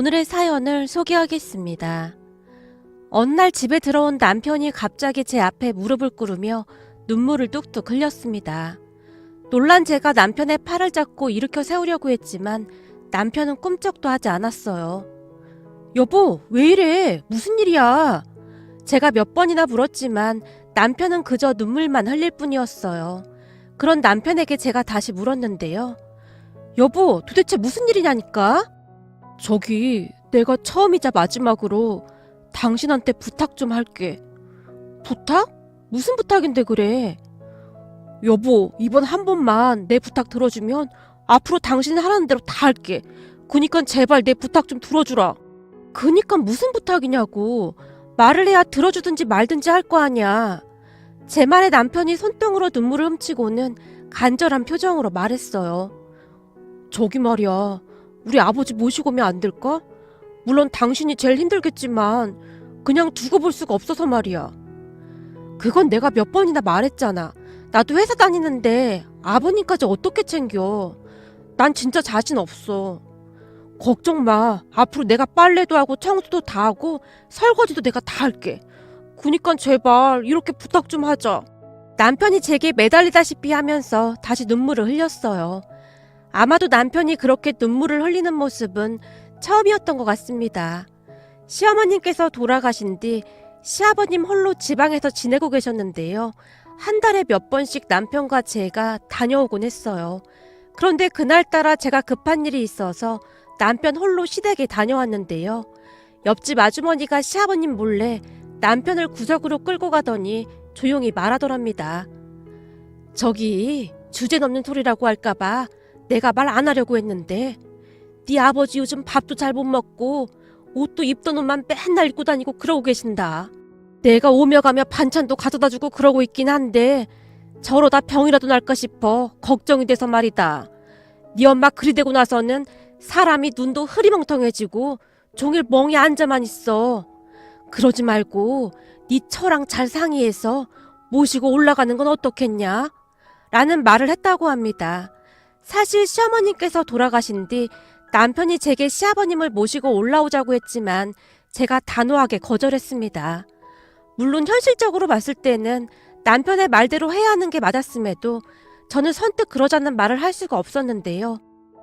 오늘의 사연을 소개하겠습니다. 어느 날 집에 들어온 남편이 갑자기 제 앞에 무릎을 꿇으며 눈물을 뚝뚝 흘렸습니다. 놀란 제가 남편의 팔을 잡고 일으켜 세우려고 했지만 남편은 꿈쩍도 하지 않았어요. 여보, 왜 이래? 무슨 일이야? 제가 몇 번이나 물었지만 남편은 그저 눈물만 흘릴 뿐이었어요. 그런 남편에게 제가 다시 물었는데요. 여보, 도대체 무슨 일이냐니까? 저기, 내가 처음이자 마지막으로 당신한테 부탁 좀 할게. 부탁? 무슨 부탁인데 그래? 여보, 이번 한 번만 내 부탁 들어주면 앞으로 당신이 하라는 대로 다 할게. 그니까 제발 내 부탁 좀 들어주라. 그니까 무슨 부탁이냐고. 말을 해야 들어주든지 말든지 할 거 아니야. 제 말에 남편이 손등으로 눈물을 훔치고는 간절한 표정으로 말했어요. 저기 말이야, 우리 아버지 모시고 오면 안 될까? 물론 당신이 제일 힘들겠지만 그냥 두고 볼 수가 없어서 말이야. 그건 내가 몇 번이나 말했잖아. 나도 회사 다니는데 아버님까지 어떻게 챙겨. 난 진짜 자신 없어. 걱정 마. 앞으로 내가 빨래도 하고 청소도 다 하고 설거지도 내가 다 할게. 그니까 제발 이렇게 부탁 좀 하자. 남편이 제게 매달리다시피 하면서 다시 눈물을 흘렸어요. 아마도 남편이 그렇게 눈물을 흘리는 모습은 처음이었던 것 같습니다. 시어머님께서 돌아가신 뒤 시아버님 홀로 지방에서 지내고 계셨는데요. 한 달에 몇 번씩 남편과 제가 다녀오곤 했어요. 그런데 그날따라 제가 급한 일이 있어서 남편 홀로 시댁에 다녀왔는데요. 옆집 아주머니가 시아버님 몰래 남편을 구석으로 끌고 가더니 조용히 말하더랍니다. 저기, 주제 넘는 소리라고 할까봐 내가 말 안 하려고 했는데 네 아버지 요즘 밥도 잘 못 먹고 옷도 입던 옷만 맨날 입고 다니고 그러고 계신다. 내가 오며 가며 반찬도 가져다 주고 그러고 있긴 한데 저러다 병이라도 날까 싶어 걱정이 돼서 말이다. 네 엄마 그리 되고 나서는 사람이 눈도 흐리멍텅해지고 종일 멍에 앉아만 있어. 그러지 말고 네 처랑 잘 상의해서 모시고 올라가는 건 어떻겠냐? 라는 말을 했다고 합니다. 사실 시어머님께서 돌아가신 뒤 남편이 제게 시아버님을 모시고 올라오자고 했지만 제가 단호하게 거절했습니다. 물론 현실적으로 봤을 때는 남편의 말대로 해야 하는 게 맞았음에도 저는 선뜻 그러자는 말을 할 수가 없었는데요.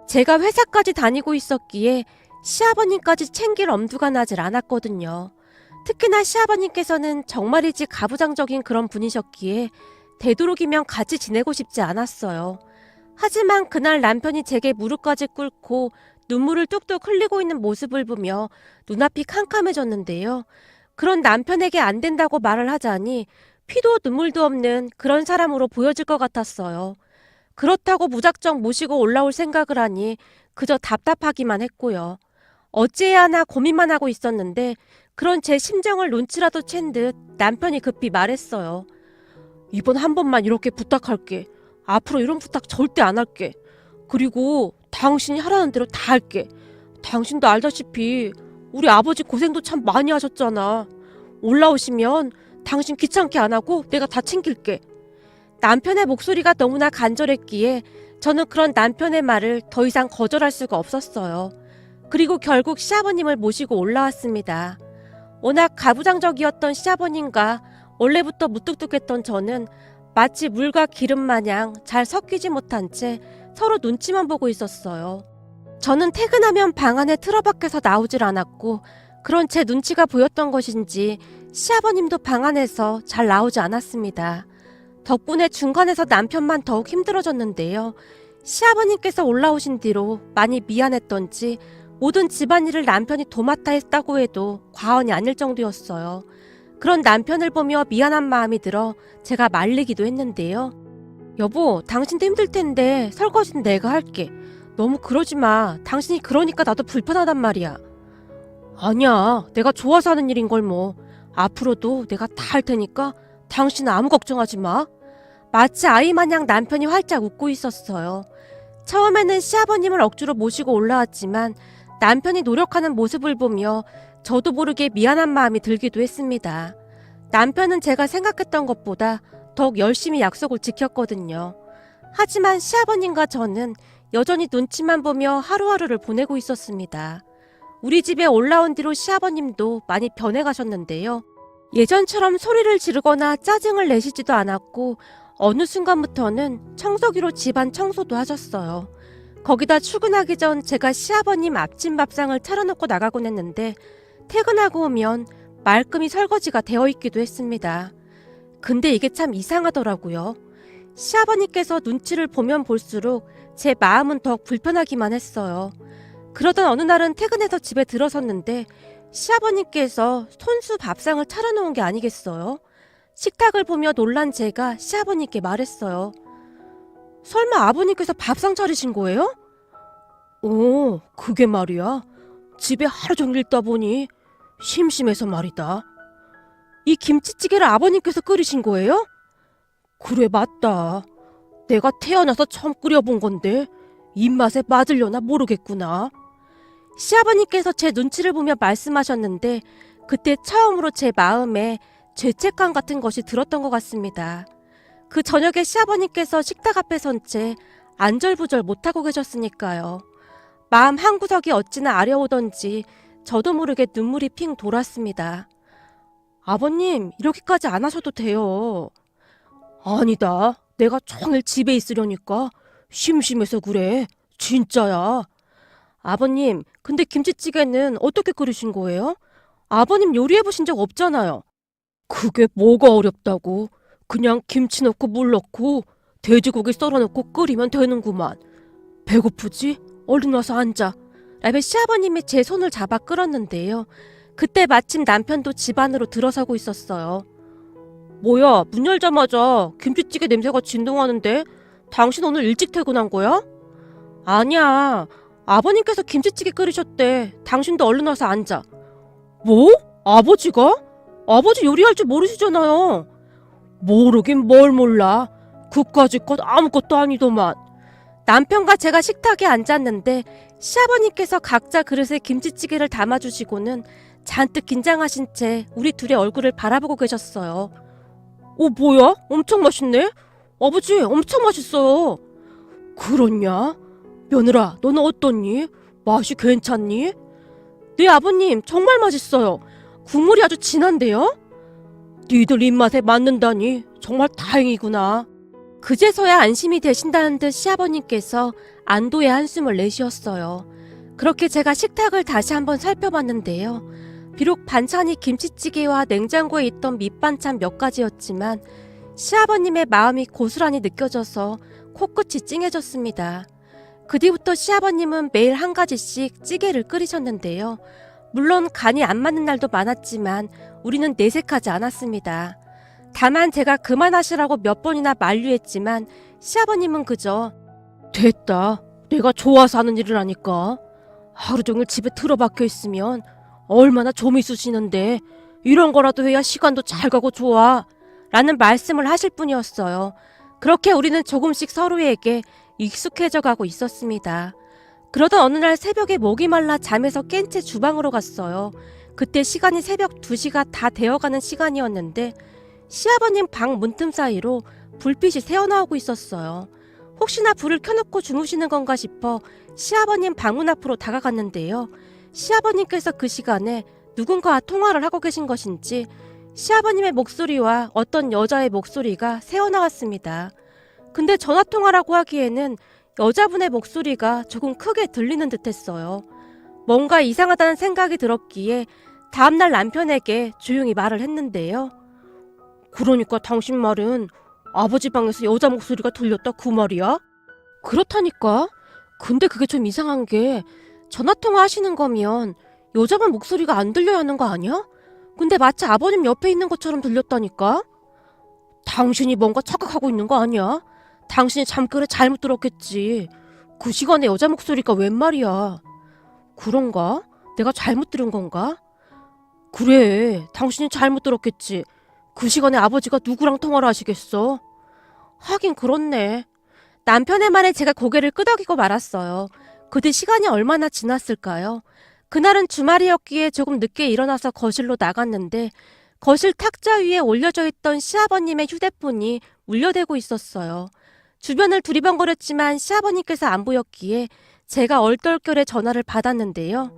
제가 회사까지 다니고 있었기에 시아버님까지 챙길 엄두가 나질 않았거든요. 특히나 시아버님께서는 정말이지 가부장적인 그런 분이셨기에 되도록이면 같이 지내고 싶지 않았어요. 하지만 그날 남편이 제게 무릎까지 꿇고 눈물을 뚝뚝 흘리고 있는 모습을 보며 눈앞이 캄캄해졌는데요. 그런 남편에게 안 된다고 말을 하자니 피도 눈물도 없는 그런 사람으로 보여질 것 같았어요. 그렇다고 무작정 모시고 올라올 생각을 하니 그저 답답하기만 했고요. 어찌해야 하나 고민만 하고 있었는데 그런 제 심정을 눈치라도 챈 듯 남편이 급히 말했어요. 이번 한 번만 이렇게 부탁할게. 앞으로 이런 부탁 절대 안 할게. 그리고 당신이 하라는 대로 다 할게. 당신도 알다시피 우리 아버지 고생도 참 많이 하셨잖아. 올라오시면 당신 귀찮게 안 하고 내가 다 챙길게. 남편의 목소리가 너무나 간절했기에 저는 그런 남편의 말을 더 이상 거절할 수가 없었어요. 그리고 결국 시아버님을 모시고 올라왔습니다. 워낙 가부장적이었던 시아버님과 원래부터 무뚝뚝했던 저는 마치 물과 기름 마냥 잘 섞이지 못한 채 서로 눈치만 보고 있었어요. 저는 퇴근하면 방 안에 틀어박혀서 나오질 않았고 그런 제 눈치가 보였던 것인지 시아버님도 방 안에서 잘 나오지 않았습니다. 덕분에 중간에서 남편만 더욱 힘들어졌는데요. 시아버님께서 올라오신 뒤로 많이 미안했던지 모든 집안일을 남편이 도맡아 했다고 해도 과언이 아닐 정도였어요. 그런 남편을 보며 미안한 마음이 들어 제가 말리기도 했는데요. 여보, 당신도 힘들 텐데 설거지는 내가 할게. 너무 그러지 마. 당신이 그러니까 나도 불편하단 말이야. 아니야, 내가 좋아서 하는 일인 걸 뭐. 앞으로도 내가 다 할 테니까 당신은 아무 걱정하지 마. 마치 아이 마냥 남편이 활짝 웃고 있었어요. 처음에는 시아버님을 억지로 모시고 올라왔지만 남편이 노력하는 모습을 보며 저도 모르게 미안한 마음이 들기도 했습니다. 남편은 제가 생각했던 것보다 더욱 열심히 약속을 지켰거든요. 하지만 시아버님과 저는 여전히 눈치만 보며 하루하루를 보내고 있었습니다. 우리 집에 올라온 뒤로 시아버님도 많이 변해가셨는데요. 예전처럼 소리를 지르거나 짜증을 내시지도 않았고 어느 순간부터는 청소기로 집안 청소도 하셨어요. 거기다 출근하기 전 제가 시아버님 아침 밥상을 차려놓고 나가곤 했는데 퇴근하고 오면 말끔히 설거지가 되어 있기도 했습니다. 근데 이게 참 이상하더라고요. 시아버님께서 눈치를 보면 볼수록 제 마음은 더 불편하기만 했어요. 그러던 어느 날은 퇴근해서 집에 들어섰는데 시아버님께서 손수 밥상을 차려놓은 게 아니겠어요? 식탁을 보며 놀란 제가 시아버님께 말했어요. 설마 아버님께서 밥상 차리신 거예요? 그게 말이야. 집에 하루 종일 있다 보니 심심해서 말이다. 이 김치찌개를 아버님께서 끓이신 거예요? 그래, 맞다. 내가 태어나서 처음 끓여본 건데 입맛에 맞으려나 모르겠구나. 시아버님께서 제 눈치를 보며 말씀하셨는데 그때 처음으로 제 마음에 죄책감 같은 것이 들었던 것 같습니다. 그 저녁에 시아버님께서 식탁 앞에 선 채 안절부절 못하고 계셨으니까요. 마음 한구석이 어찌나 아려오던지 저도 모르게 눈물이 핑 돌았습니다. 아버님, 이렇게까지 안 하셔도 돼요. 아니다. 내가 종일 집에 있으려니까 심심해서 그래. 진짜야. 아버님, 근데 김치찌개는 어떻게 끓이신 거예요? 아버님 요리해보신 적 없잖아요. 그게 뭐가 어렵다고. 그냥 김치 넣고 물 넣고 돼지고기 썰어놓고 끓이면 되는구만. 배고프지? 얼른 와서 앉아. 라며 시아버님이 제 손을 잡아 끌었는데요. 그때 마침 남편도 집 안으로 들어서고 있었어요. 뭐야, 문 열자마자 김치찌개 냄새가 진동하는데 당신 오늘 일찍 퇴근한 거야? 아니야. 아버님께서 김치찌개 끓이셨대. 당신도 얼른 와서 앉아. 뭐? 아버지가? 아버지 요리할 줄 모르시잖아요. 모르긴 뭘 몰라. 그까짓 것 아무것도 아니더만. 남편과 제가 식탁에 앉았는데 시아버님께서 각자 그릇에 김치찌개를 담아주시고는 잔뜩 긴장하신 채 우리 둘의 얼굴을 바라보고 계셨어요. 뭐야? 엄청 맛있네? 아버지, 엄청 맛있어요. 그렇냐? 며느라, 너는 어떻니? 맛이 괜찮니? 네, 아버님, 정말 맛있어요. 국물이 아주 진한데요? 니들 입맛에 맞는다니 정말 다행이구나. 그제서야 안심이 되신다는 듯 시아버님께서 안도의 한숨을 내쉬었어요. 그렇게 제가 식탁을 다시 한번 살펴봤는데요. 비록 반찬이 김치찌개와 냉장고에 있던 밑반찬 몇 가지였지만 시아버님의 마음이 고스란히 느껴져서 코끝이 찡해졌습니다. 그 뒤부터 시아버님은 매일 한 가지씩 찌개를 끓이셨는데요. 물론 간이 안 맞는 날도 많았지만 우리는 내색하지 않았습니다. 다만 제가 그만하시라고 몇 번이나 만류했지만 시아버님은 그저 됐다. 내가 좋아서 하는 일을 하니까. 하루 종일 집에 틀어박혀 있으면 얼마나 좀 있으시는데 이런 거라도 해야 시간도 잘 가고 좋아. 라는 말씀을 하실 뿐이었어요. 그렇게 우리는 조금씩 서로에게 익숙해져 가고 있었습니다. 그러던 어느 날 새벽에 목이 말라 잠에서 깬 채 주방으로 갔어요. 그때 시간이 새벽 2시가 다 되어가는 시간이었는데 시아버님 방 문틈 사이로 불빛이 새어나오고 있었어요. 혹시나 불을 켜놓고 주무시는 건가 싶어 시아버님 방문 앞으로 다가갔는데요. 시아버님께서 그 시간에 누군가와 통화를 하고 계신 것인지 시아버님의 목소리와 어떤 여자의 목소리가 새어나왔습니다. 근데 전화통화라고 하기에는 여자분의 목소리가 조금 크게 들리는 듯했어요. 뭔가 이상하다는 생각이 들었기에 다음날 남편에게 조용히 말을 했는데요. 그러니까 당신 말은 아버지 방에서 여자 목소리가 들렸다 그 말이야? 그렇다니까. 근데 그게 좀 이상한 게 전화통화 하시는 거면 여자분 목소리가 안 들려야 하는 거 아니야? 근데 마치 아버님 옆에 있는 것처럼 들렸다니까? 당신이 뭔가 착각하고 있는 거 아니야? 당신이 잠결에 잘못 들었겠지. 그 시간에 여자 목소리가 웬 말이야. 그런가? 내가 잘못 들은 건가? 그래, 당신이 잘못 들었겠지. 그 시간에 아버지가 누구랑 통화를 하시겠어? 하긴 그렇네. 남편의 말에 제가 고개를 끄덕이고 말았어요. 그 뒤 시간이 얼마나 지났을까요? 그날은 주말이었기에 조금 늦게 일어나서 거실로 나갔는데 거실 탁자 위에 올려져 있던 시아버님의 휴대폰이 울려대고 있었어요. 주변을 두리번거렸지만 시아버님께서 안 보였기에 제가 얼떨결에 전화를 받았는데요.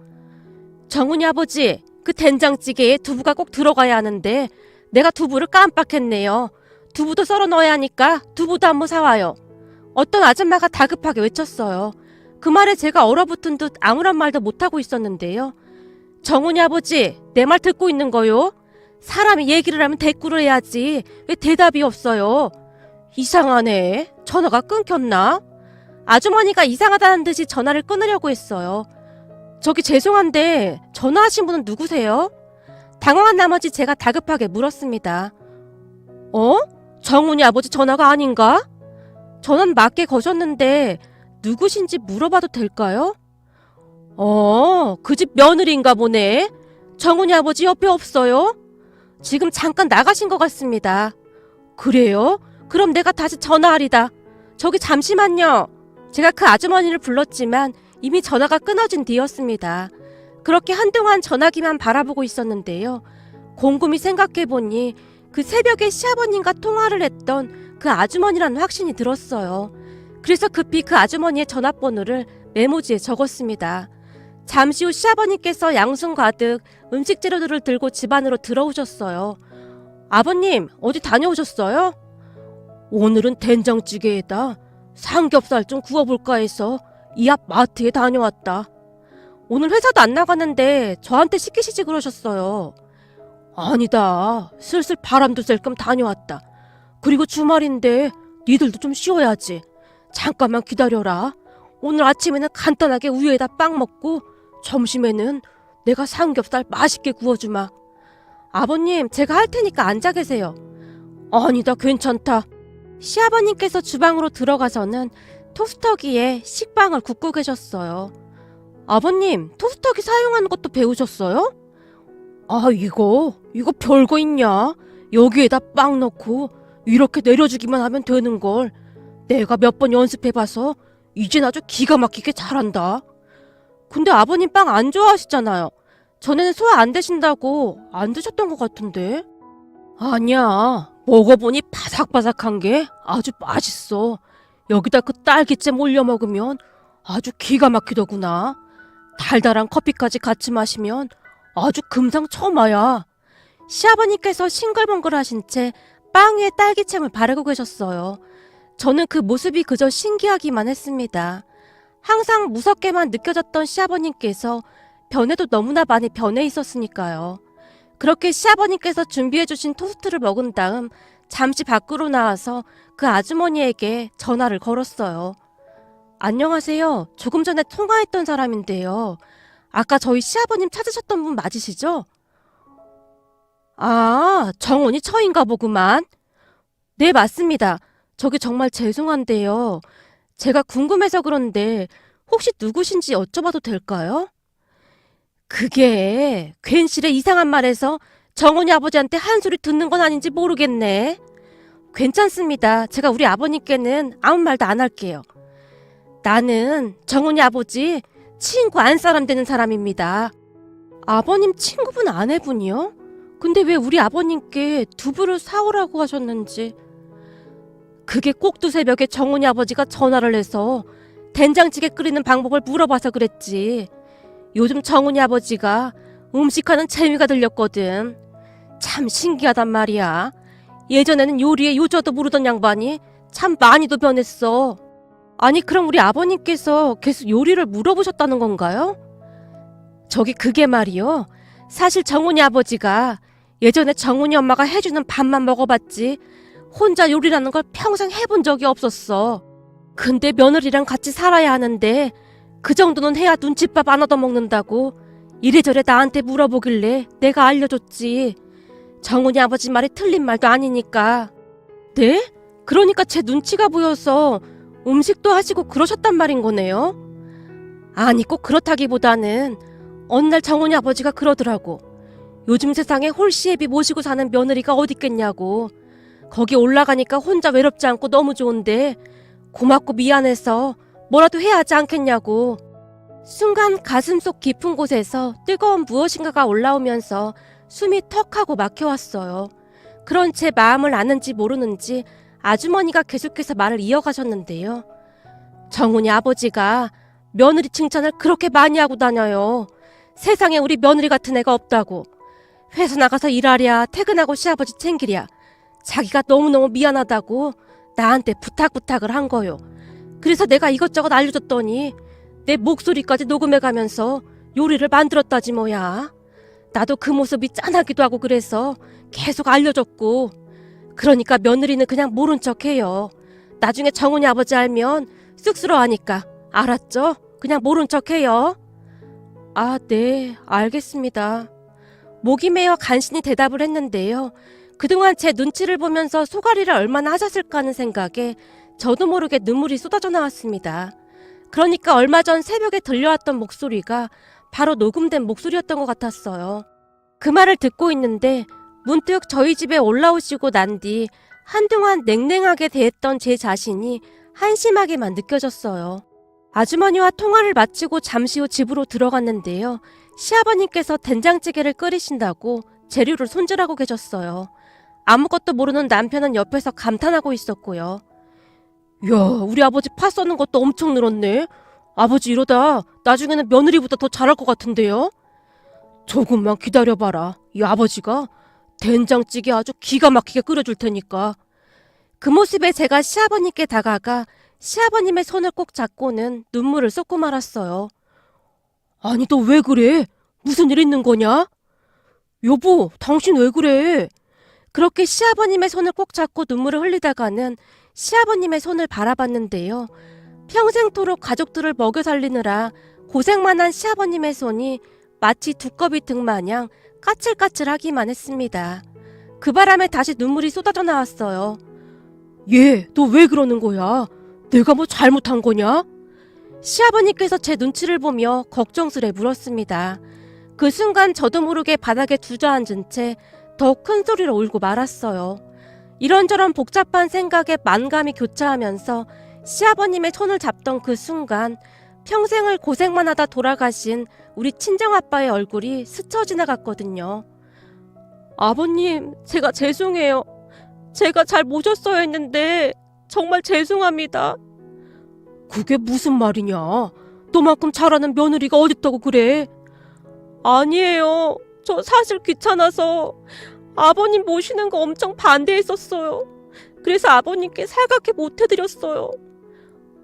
정훈이 아버지, 그 된장찌개에 두부가 꼭 들어가야 하는데 내가 두부를 깜빡했네요. 두부도 썰어 넣어야 하니까 두부도 한번 사와요. 어떤 아줌마가 다급하게 외쳤어요. 그 말에 제가 얼어붙은 듯 아무런 말도 못하고 있었는데요. 정훈이 아버지, 내 말 듣고 있는 거요? 사람이 얘기를 하면 대꾸를 해야지 왜 대답이 없어요? 이상하네. 전화가 끊겼나? 아주머니가 이상하다는 듯이 전화를 끊으려고 했어요. 저기 죄송한데 전화하신 분은 누구세요? 당황한 나머지 제가 다급하게 물었습니다. 정훈이 아버지 전화가 아닌가? 전화는 맞게 거셨는데 누구신지 물어봐도 될까요? 그 집 며느리인가 보네. 정훈이 아버지 옆에 없어요? 지금 잠깐 나가신 것 같습니다. 그래요? 그럼 내가 다시 전화하리다. 저기 잠시만요. 제가 그 아주머니를 불렀지만 이미 전화가 끊어진 뒤였습니다. 그렇게 한동안 전화기만 바라보고 있었는데요. 곰곰이 생각해보니 그 새벽에 시아버님과 통화를 했던 그 아주머니라는 확신이 들었어요. 그래서 급히 그 아주머니의 전화번호를 메모지에 적었습니다. 잠시 후 시아버님께서 양손 가득 음식 재료들을 들고 집 안으로 들어오셨어요. 아버님, 어디 다녀오셨어요? 오늘은 된장찌개에다 삼겹살 좀 구워볼까 해서 이 앞 마트에 다녀왔다. 오늘 회사도 안 나가는데 저한테 시키시지 그러셨어요. 아니다. 슬슬 바람도 쐴 겸 다녀왔다. 그리고 주말인데 니들도 좀 쉬어야지. 잠깐만 기다려라. 오늘 아침에는 간단하게 우유에다 빵 먹고 점심에는 내가 삼겹살 맛있게 구워주마. 아버님, 제가 할 테니까 앉아 계세요. 아니다, 괜찮다. 시아버님께서 주방으로 들어가서는 토스터기에 식빵을 굽고 계셨어요. 아버님, 토스터기 사용하는 것도 배우셨어요? 아, 이거 별거 있냐? 여기에다 빵 넣고 이렇게 내려주기만 하면 되는걸. 내가 몇 번 연습해봐서 이젠 아주 기가 막히게 잘한다. 근데 아버님 빵 안 좋아하시잖아요. 전에는 소화 안 되신다고 안 드셨던 것 같은데. 아니야. 먹어보니 바삭바삭한 게 아주 맛있어. 여기다 그 딸기잼 올려 먹으면 아주 기가 막히더구나. 달달한 커피까지 같이 마시면 아주 금상첨화야. 시아버님께서 싱글벙글 하신 채 빵 위에 딸기잼을 바르고 계셨어요. 저는 그 모습이 그저 신기하기만 했습니다. 항상 무섭게만 느껴졌던 시아버님께서 변해도 너무나 많이 변해 있었으니까요. 그렇게 시아버님께서 준비해주신 토스트를 먹은 다음 잠시 밖으로 나와서 그 아주머니에게 전화를 걸었어요. 안녕하세요. 조금 전에 통화했던 사람인데요. 아까 저희 시아버님 찾으셨던 분 맞으시죠? 아, 정원이 처인가 보구만. 네, 맞습니다. 저기 정말 죄송한데요. 제가 궁금해서 그런데 혹시 누구신지 여쭤봐도 될까요? 그게 괜시레 이상한 말해서 정훈이 아버지한테 한 소리 듣는 건 아닌지 모르겠네. 괜찮습니다. 제가 우리 아버님께는 아무 말도 안 할게요. 나는 정훈이 아버지 친구 안 사람 되는 사람입니다. 아버님 친구분 아내분이요? 근데 왜 우리 아버님께 두부를 사오라고 하셨는지. 그게 꼭두 새벽에 정훈이 아버지가 전화를 해서 된장찌개 끓이는 방법을 물어봐서 그랬지. 요즘 정훈이 아버지가 음식하는 재미가 들렸거든. 참 신기하단 말이야. 예전에는 요리에 요자도 모르던 양반이 참 많이도 변했어. 아니, 그럼 우리 아버님께서 계속 요리를 물어보셨다는 건가요? 저기 그게 말이요. 사실 정훈이 아버지가 예전에 정훈이 엄마가 해주는 밥만 먹어봤지 혼자 요리라는 걸 평생 해본 적이 없었어. 근데 며느리랑 같이 살아야 하는데 그 정도는 해야 눈칫밥 안 얻어먹는다고 이래저래 나한테 물어보길래 내가 알려줬지. 정훈이 아버지 말이 틀린 말도 아니니까. 네? 그러니까 제 눈치가 보여서 음식도 하시고 그러셨단 말인 거네요? 아니, 꼭 그렇다기보다는 어느 날 정훈이 아버지가 그러더라고. 요즘 세상에 홀씨애비 모시고 사는 며느리가 어딨겠냐고. 거기 올라가니까 혼자 외롭지 않고 너무 좋은데 고맙고 미안해서 뭐라도 해야 하지 않겠냐고. 순간 가슴속 깊은 곳에서 뜨거운 무엇인가가 올라오면서 숨이 턱하고 막혀왔어요. 그런 제 마음을 아는지 모르는지 아주머니가 계속해서 말을 이어가셨는데요. 정훈이 아버지가 며느리 칭찬을 그렇게 많이 하고 다녀요. 세상에 우리 며느리 같은 애가 없다고. 회사 나가서 일하랴, 퇴근하고 시아버지 챙기랴. 자기가 너무너무 미안하다고 나한테 부탁을 한 거요. 그래서 내가 이것저것 알려줬더니 내 목소리까지 녹음해가면서 요리를 만들었다지 뭐야. 나도 그 모습이 짠하기도 하고 그래서 계속 알려줬고. 그러니까 며느리는 그냥 모른 척해요. 나중에 정훈이 아버지 알면 쑥스러워하니까. 알았죠? 그냥 모른 척해요. 아, 네, 알겠습니다. 목이 메어 간신히 대답을 했는데요. 그동안 제 눈치를 보면서 소가리를 얼마나 하셨을까 하는 생각에 저도 모르게 눈물이 쏟아져 나왔습니다. 그러니까 얼마 전 새벽에 들려왔던 목소리가 바로 녹음된 목소리였던 것 같았어요. 그 말을 듣고 있는데 문득 저희 집에 올라오시고 난 뒤 한동안 냉랭하게 대했던 제 자신이 한심하게만 느껴졌어요. 아주머니와 통화를 마치고 잠시 후 집으로 들어갔는데요. 시아버님께서 된장찌개를 끓이신다고 재료를 손질하고 계셨어요. 아무것도 모르는 남편은 옆에서 감탄하고 있었고요. 야, 우리 아버지 파 써는 것도 엄청 늘었네. 아버지 이러다 나중에는 며느리보다 더 잘할 것 같은데요? 조금만 기다려봐라. 이 아버지가 된장찌개 아주 기가 막히게 끓여줄 테니까. 그 모습에 제가 시아버님께 다가가 시아버님의 손을 꼭 잡고는 눈물을 쏟고 말았어요. 아니 너 왜 그래? 무슨 일 있는 거냐? 여보, 당신 왜 그래? 그렇게 시아버님의 손을 꼭 잡고 눈물을 흘리다가는 시아버님의 손을 바라봤는데요. 평생토록 가족들을 먹여 살리느라 고생만 한 시아버님의 손이 마치 두꺼비 등 마냥 까칠까칠하기만 했습니다. 그 바람에 다시 눈물이 쏟아져 나왔어요. 얘, 너 왜 그러는 거야? 내가 뭐 잘못한 거냐? 시아버님께서 제 눈치를 보며 걱정스레 물었습니다. 그 순간 저도 모르게 바닥에 주저앉은 채 더 큰 소리로 울고 말았어요. 이런저런 복잡한 생각에 만감이 교차하면서 시아버님의 손을 잡던 그 순간 평생을 고생만 하다 돌아가신 우리 친정아빠의 얼굴이 스쳐 지나갔거든요. 아버님, 제가 죄송해요. 제가 잘 모셨어야 했는데 정말 죄송합니다. 그게 무슨 말이냐? 너만큼 잘하는 며느리가 어딨다고 그래? 아니에요. 저 사실 귀찮아서 아버님 모시는 거 엄청 반대했었어요. 그래서 아버님께 살갑게 못 해드렸어요.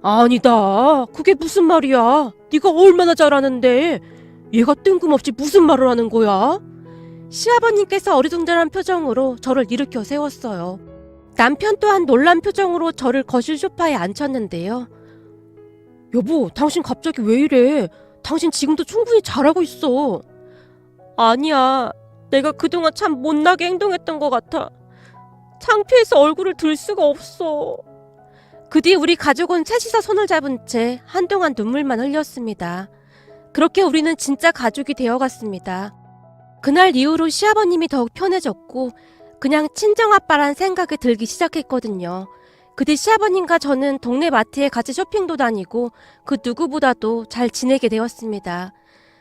아니다. 그게 무슨 말이야? 네가 얼마나 잘하는데 얘가 뜬금없이 무슨 말을 하는 거야? 시아버님께서 어리둥절한 표정으로 저를 일으켜 세웠어요. 남편 또한 놀란 표정으로 저를 거실 소파에 앉혔는데요. 여보, 당신 갑자기 왜 이래? 당신 지금도 충분히 잘하고 있어. 아니야. 내가 그동안 참 못나게 행동했던 것 같아. 창피해서 얼굴을 들 수가 없어. 그 뒤 우리 가족은 셋이서 손을 잡은 채 한동안 눈물만 흘렸습니다. 그렇게 우리는 진짜 가족이 되어갔습니다. 그날 이후로 시아버님이 더욱 편해졌고 그냥 친정아빠란 생각이 들기 시작했거든요. 그 뒤 시아버님과 저는 동네 마트에 같이 쇼핑도 다니고 그 누구보다도 잘 지내게 되었습니다.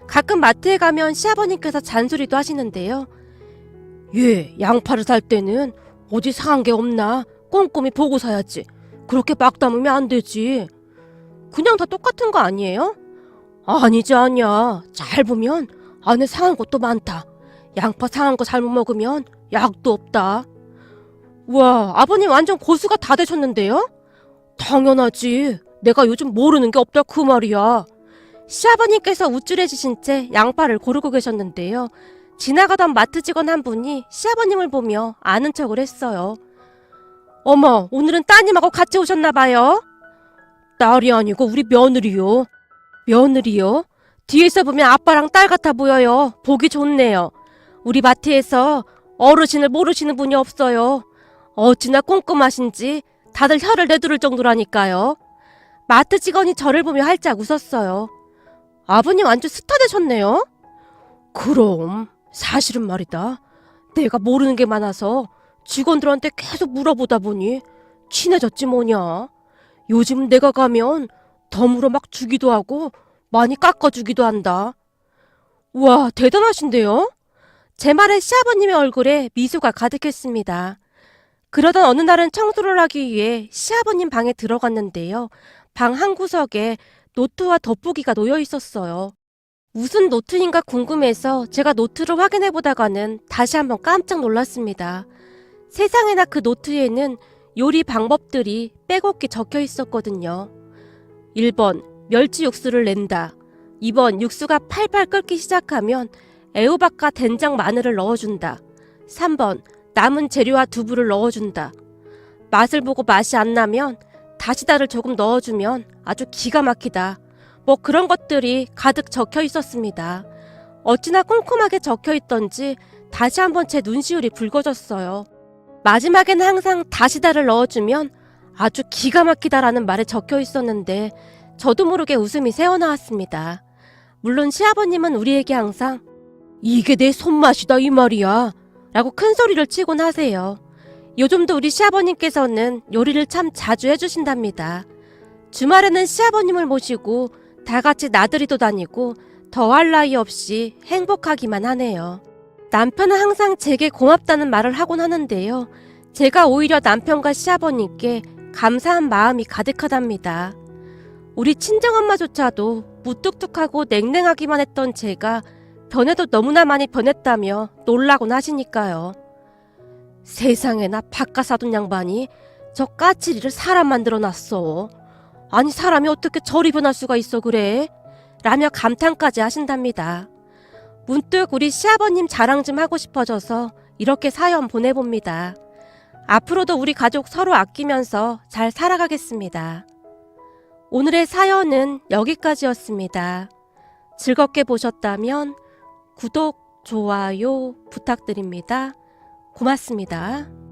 가끔 마트에 가면 시아버님께서 잔소리도 하시는데요. 얘, 양파를 살 때는 어디 상한 게 없나 꼼꼼히 보고 사야지. 그렇게 막 담으면 안 되지. 그냥 다 똑같은 거 아니에요? 아니지 아니야. 잘 보면 안에 상한 것도 많다. 양파 상한 거 잘못 먹으면 약도 없다. 우와, 아버님 완전 고수가 다 되셨는데요? 당연하지. 내가 요즘 모르는 게 없다 그 말이야. 시아버님께서 우쭐해지신 채 양파를 고르고 계셨는데요. 지나가던 마트 직원 한 분이 시아버님을 보며 아는 척을 했어요. 어머, 오늘은 따님하고 같이 오셨나 봐요. 딸이 아니고 우리 며느리요. 며느리요? 뒤에서 보면 아빠랑 딸 같아 보여요. 보기 좋네요. 우리 마트에서 어르신을 모르시는 분이 없어요. 어찌나 꼼꼼하신지 다들 혀를 내두를 정도라니까요. 마트 직원이 저를 보며 활짝 웃었어요. 아버님 완전 스타 되셨네요. 그럼 사실은 말이다. 내가 모르는 게 많아서 직원들한테 계속 물어보다 보니 친해졌지 뭐냐. 요즘 내가 가면 덤으로 막 주기도 하고 많이 깎아주기도 한다. 우와, 대단하신데요? 제 말에 시아버님의 얼굴에 미소가 가득했습니다. 그러던 어느 날은 청소를 하기 위해 시아버님 방에 들어갔는데요. 방 한 구석에 노트와 돋보기가 놓여 있었어요. 무슨 노트인가 궁금해서 제가 노트를 확인해 보다가는 다시 한번 깜짝 놀랐습니다. 세상에나 그 노트에는 요리 방법들이 빼곡히 적혀 있었거든요. 1번 멸치 육수를 낸다. 2번 육수가 팔팔 끓기 시작하면 애호박과 된장, 마늘을 넣어준다. 3번 남은 재료와 두부를 넣어준다. 맛을 보고 맛이 안 나면 다시다를 조금 넣어주면 아주 기가 막히다. 뭐 그런 것들이 가득 적혀 있었습니다. 어찌나 꼼꼼하게 적혀 있던지 다시 한번 제 눈시울이 붉어졌어요. 마지막에는 항상 다시다를 넣어주면 아주 기가 막히다라는 말에 적혀 있었는데 저도 모르게 웃음이 새어나왔습니다. 물론 시아버님은 우리에게 항상 이게 내 손맛이다 이 말이야 라고 큰 소리를 치곤 하세요. 요즘도 우리 시아버님께서는 요리를 참 자주 해주신답니다. 주말에는 시아버님을 모시고 다 같이 나들이도 다니고 더할 나위 없이 행복하기만 하네요. 남편은 항상 제게 고맙다는 말을 하곤 하는데요. 제가 오히려 남편과 시아버님께 감사한 마음이 가득하답니다. 우리 친정엄마조차도 무뚝뚝하고 냉랭하기만 했던 제가 변해도 너무나 많이 변했다며 놀라곤 하시니까요. 세상에나 바깥사돈 양반이 저 까칠이를 사람 만들어놨어. 아니 사람이 어떻게 저리 변할 수가 있어 그래? 라며 감탄까지 하신답니다. 문득 우리 시아버님 자랑 좀 하고 싶어져서 이렇게 사연 보내봅니다. 앞으로도 우리 가족 서로 아끼면서 잘 살아가겠습니다. 오늘의 사연은 여기까지였습니다. 즐겁게 보셨다면 구독, 좋아요 부탁드립니다. 고맙습니다.